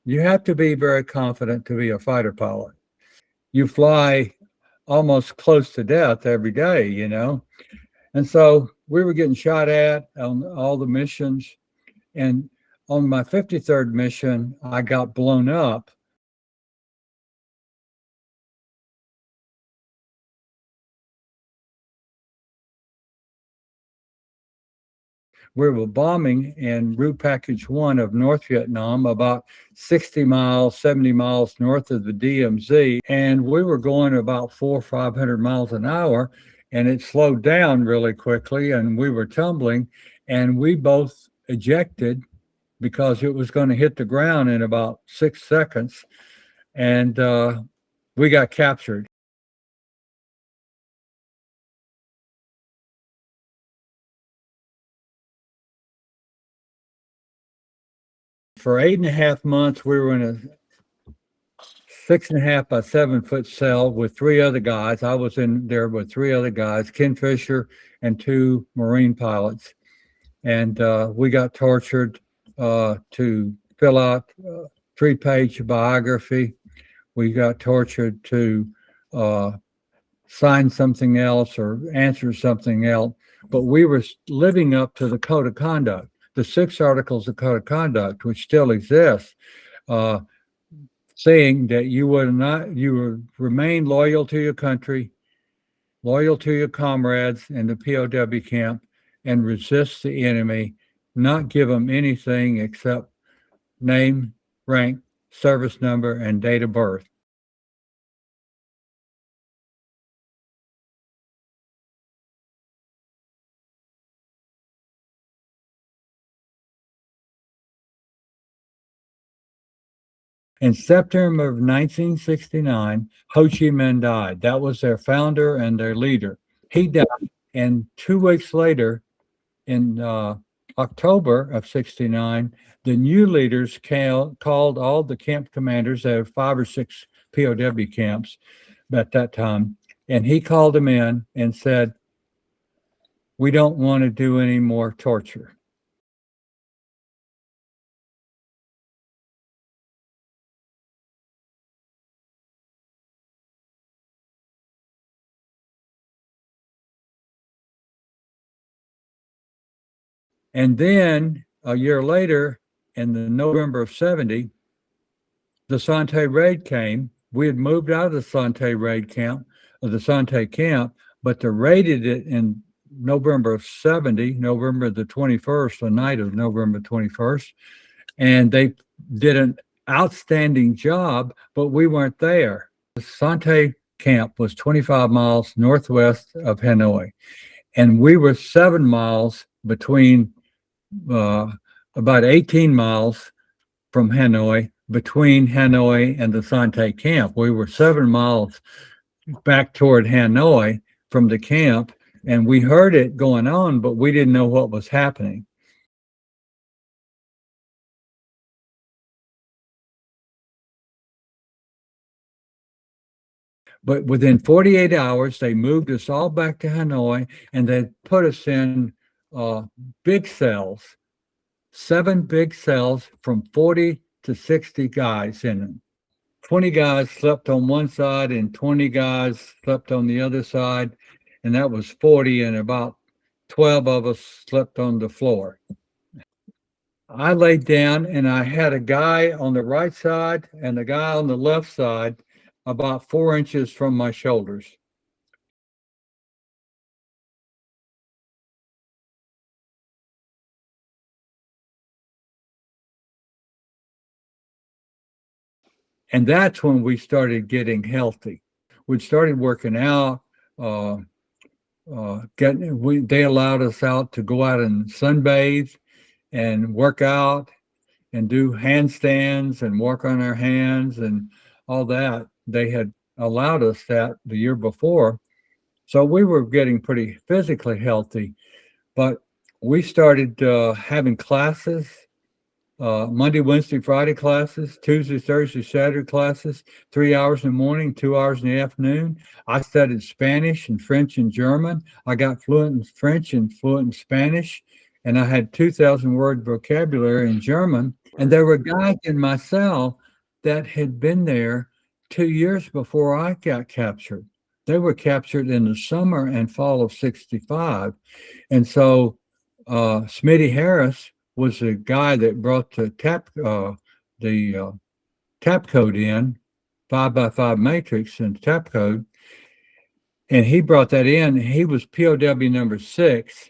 You have to be very confident to be a fighter pilot. You fly almost close to death every day, you know? And so we were getting shot at on all the missions. And on my 53rd mission, I got blown up. We were bombing in Route Package 1 of North Vietnam, about 60 miles, 70 miles north of the DMZ. And we were going about 400 or 500 miles an hour, and it slowed down really quickly, and we were tumbling, and we both ejected because it was going to hit the ground in about 6 seconds. And we got captured. For 8.5 months, we were in a 6.5 by 7 foot cell with three other guys. I was in there with three other guys, Ken Fisher and two Marine pilots. And we got tortured to fill out a 3-page biography. We got tortured to sign something else or answer something else. But we were living up to the code of conduct, the 6 articles of code of conduct, which still exists. Saying that you would remain loyal to your country, loyal to your comrades in the POW camp, and resist the enemy, not give them anything except name, rank, service number, and date of birth. In September of 1969, Ho Chi Minh died. That was their founder and their leader. He died, and 2 weeks later, in October of 69, the new leaders called all the camp commanders. There were 5 or 6 POW camps at that time. And he called them in and said, "We don't want to do any more torture." And then a year later, in the November of 70, the Sante raid came. We had moved out of the Sante raid camp, of the Sante camp, but they raided it in November of 70, November the 21st, the night of November 21st. And they did an outstanding job, but we weren't there. The Sante camp was 25 miles northwest of Hanoi, and we were 7 miles between, about 18 miles from Hanoi, between Hanoi and the Sante camp. We were 7 miles back toward Hanoi from the camp, and we heard it going on, but we didn't know what was happening. But within 48 hours, they moved us all back to Hanoi, and they put us in big cells, 7 big cells from 40 to 60 guys in them. 20 guys slept on one side and 20 guys slept on the other side, and that was 40, and about 12 of us slept on the floor. I laid down, and I had a guy on the right side and a guy on the left side about 4 inches from my shoulders. And that's when we started getting healthy. We started working out. They allowed us out to go out and sunbathe and work out and do handstands and work on our hands and all that. They had allowed us that the year before. So we were getting pretty physically healthy, but we started having classes, Monday, Wednesday, Friday classes, Tuesday, Thursday, Saturday classes, 3 hours in the morning, 2 hours in the afternoon. I studied Spanish and French and German. I got fluent in French and fluent in Spanish, and I had 2,000 word vocabulary in German. And there were guys in my cell that had been there 2 years before I got captured. They were captured in the summer and fall of '65. And so Smitty Harris was the guy that brought the tap code in, 5x5 matrix and tap code. And he brought that in. He was POW number 6.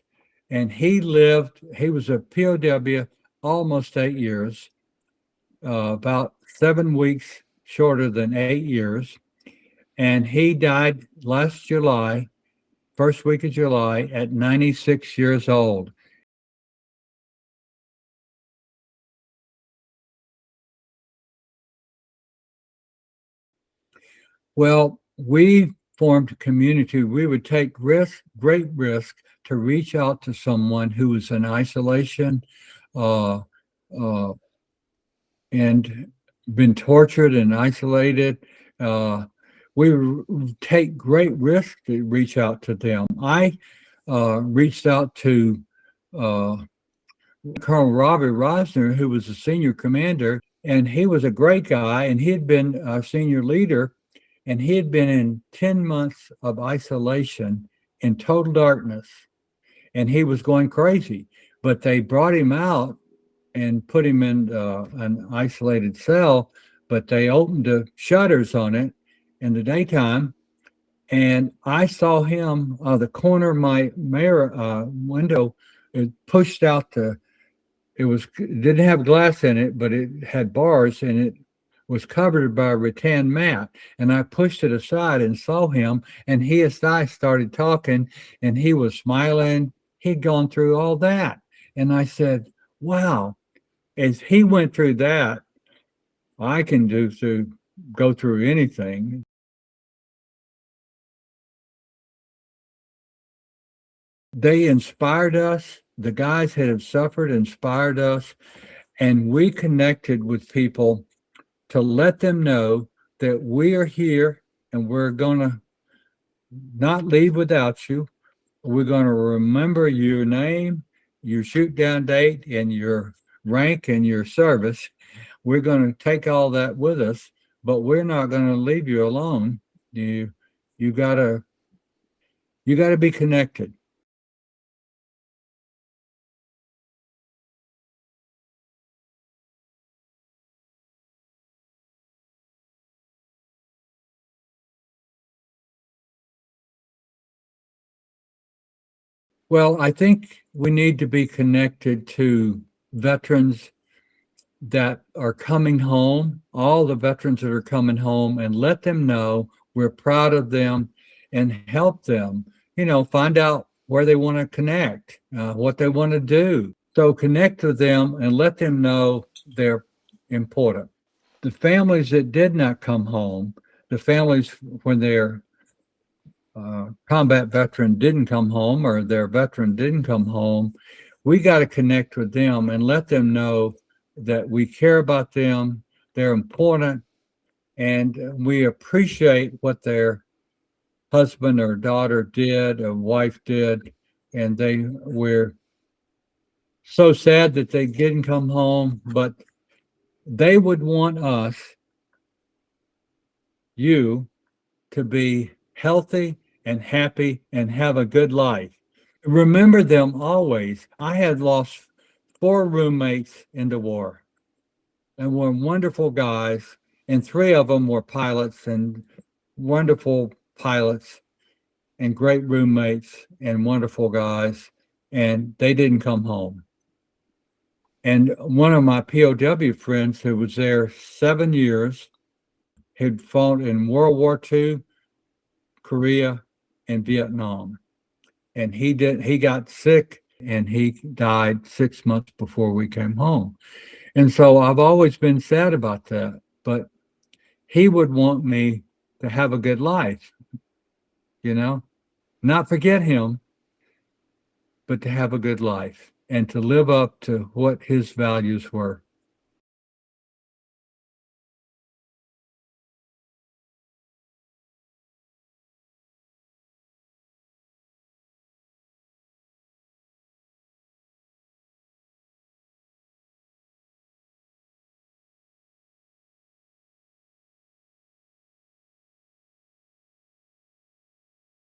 And he was a POW almost 8 years, about 7 weeks shorter than 8 years. And he died last July, first week of July, at 96 years old. Well, we formed a community. We would take great risk, to reach out to someone who was in isolation, uh, uh, and been tortured and isolated. Uh, we take great risk to reach out to them. I reached out to uh, Colonel Robert Rosner, who was a senior commander, and he was a great guy, and he had been a senior leader, and he had been in 10 months of isolation in total darkness, and he was going crazy. But they brought him out and put him in an isolated cell, but they opened the shutters on it in the daytime. And I saw him, the corner of my mirror window, it pushed out it didn't have glass in it, but it had bars, and it was covered by a rattan mat. And I pushed it aside and saw him, and he and I started talking, and he was smiling. He'd gone through all that. And I said, wow, as he went through that, I can go through anything. They inspired us. The guys that have suffered inspired us, and we connected with people to let them know that we are here and we're going to not leave without you. We're going to remember your name, your shoot down date, and your rank and your service. We're going to take all that with us, but we're not going to leave you alone. You you gotta you gotta be connected. Well, I think we need to be connected to veterans that are coming home, all the veterans that are coming home, and let them know we're proud of them and help them, find out where they want to connect, what they want to do. So connect with them and let them know they're important. The families that did not come home, the families when their combat veteran didn't come home or their veteran didn't come home, we got to connect with them and let them know that we care about them, they're important, and we appreciate what their husband or daughter did or wife did. And we're so sad that they didn't come home, but they would want us, you, to be healthy and happy and have a good life. Remember them always. I had lost 4 roommates in the war, and were wonderful guys, and 3 of them were pilots, and wonderful pilots and great roommates and wonderful guys, and they didn't come home. And one of my POW friends who was there 7 years had fought in World War II, Korea, and Vietnam. And he got sick and he died 6 months before we came home. And so I've always been sad about that, but he would want me to have a good life, you know, not forget him, but to have a good life and to live up to what his values were.